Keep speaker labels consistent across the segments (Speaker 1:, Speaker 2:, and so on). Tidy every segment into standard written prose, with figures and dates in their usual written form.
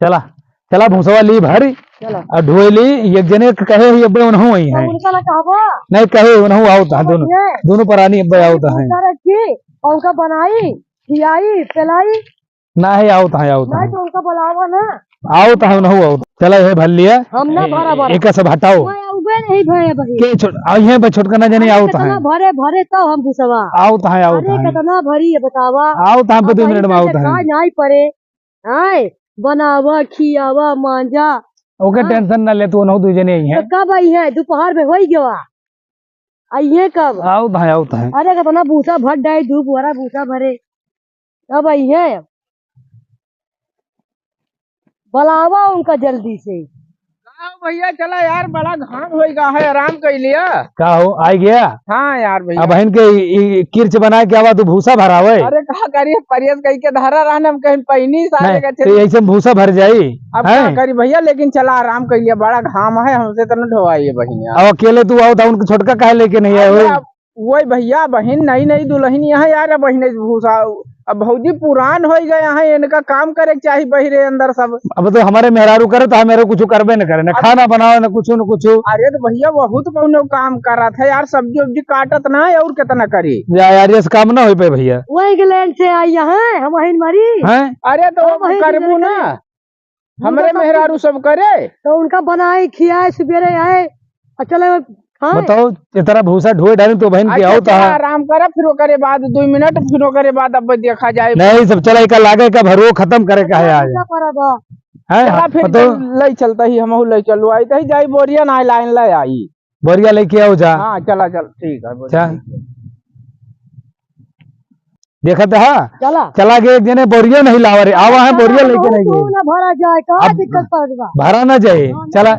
Speaker 1: चला चला भूसवा ली भरी
Speaker 2: चला
Speaker 1: और ढोली एक जने के कहे ही अब्बे उन्हों ही है
Speaker 2: उनका ना कहबा
Speaker 1: नहीं कहे उन्हों आवता है दोनों परानी अब्बे आवता है
Speaker 2: रखी और उनका बनाई खियाई पिलाई
Speaker 1: ना है आवता है
Speaker 2: नहीं तो उनका बुलावा ना
Speaker 1: आवता है उन्हों आवता चला ये भर लिया
Speaker 2: हम ना भरा भरा
Speaker 1: एक सब हटाओ
Speaker 2: उबे नहीं भरे भाई
Speaker 1: के छोड़ ये पे छोटका ना जने आवता है
Speaker 2: भरे भरे तो हम भूसवा
Speaker 1: आवता है
Speaker 2: अरे कितना भरी है बतावा
Speaker 1: आवता है 2 मिनट में आवता है
Speaker 2: नहीं पड़े आए बनावा खियावा मांजा
Speaker 1: ओके टेंशन ना ले तू उन्हों दू जने ही है
Speaker 2: कब आई है दोपहर में हो गया आई है कब
Speaker 1: आवता है
Speaker 2: अरे कितना भूसा भर डाई धूप भरा भूसा भरे कब आई है बुलावा उनका जल्दी से
Speaker 3: भैया चला यार बड़ा घाम होएगा है आराम कर लिया
Speaker 1: का हो आ गया
Speaker 3: हाँ यार भैया
Speaker 1: अब बहन के किर्च बना के आवा तू भूसा भरावे
Speaker 3: अरे कहा करिए परियस कही के धारा रहने में कहीं पहिनी सारे का
Speaker 1: तो ऐसे भूसा भर जाई
Speaker 3: अब क्या करी भैया लेकिन चला आराम कर लिया बड़ा घाम है हमसे तो न ढोवाइए बहन यार
Speaker 1: अब अकेले तू आओ था उनका छोटका काहे लेके नहीं आए
Speaker 3: वही भैया बहन नई नई दुल्हन यहाँ यार बहन भूसा अब भौजी पुरान हो गए यहाँ इनका काम करे चाहिए बहिरे अंदर सब
Speaker 1: अब तो हमारे मेहरारू करे तो हमें कुछ करबे न करे न खाना बनाओ न कुछ
Speaker 3: अरे तो भैया बहुत कौन काम कर रहा था यार सब्जी उब्जी काटत ना है और कितना करी
Speaker 1: यार ये काम ना हो पे भैया
Speaker 2: वही इंग्लैंड से आई है हम मरी
Speaker 1: हैं
Speaker 3: अरे तो करबू ना हमारे मेहरारू सब करे
Speaker 2: तो उनका बनाए खियाए सवेरे आए चले
Speaker 1: बताओ इतना भूसा ढोए डाले तो बहन की आओ
Speaker 3: आराम करे फिर करे बाद 2 मिनट फिर करे बाद अब देखा जाए
Speaker 1: नहीं सब चला का लागे का भरो खत्म करे का है आज
Speaker 3: है फिर तो ले चलता ही हम ले चलो आई तो जाई बोरिया ना लाइन ले आई
Speaker 1: बोरिया लेके आओ जा
Speaker 3: हाँ चला चल ठीक है
Speaker 1: देखा था चला गए एक जने बोरिया नहीं लावा रे आवा है बोरिया लेके नहीं गए
Speaker 2: भरा जाए का दिक्कत पड़ेगा
Speaker 1: भरा ना जाए चला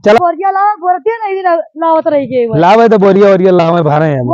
Speaker 2: चला बोरिया लाओ बोरिया नहीं लावत रही गई
Speaker 1: लावे तो बोरिया लावे भरे हैं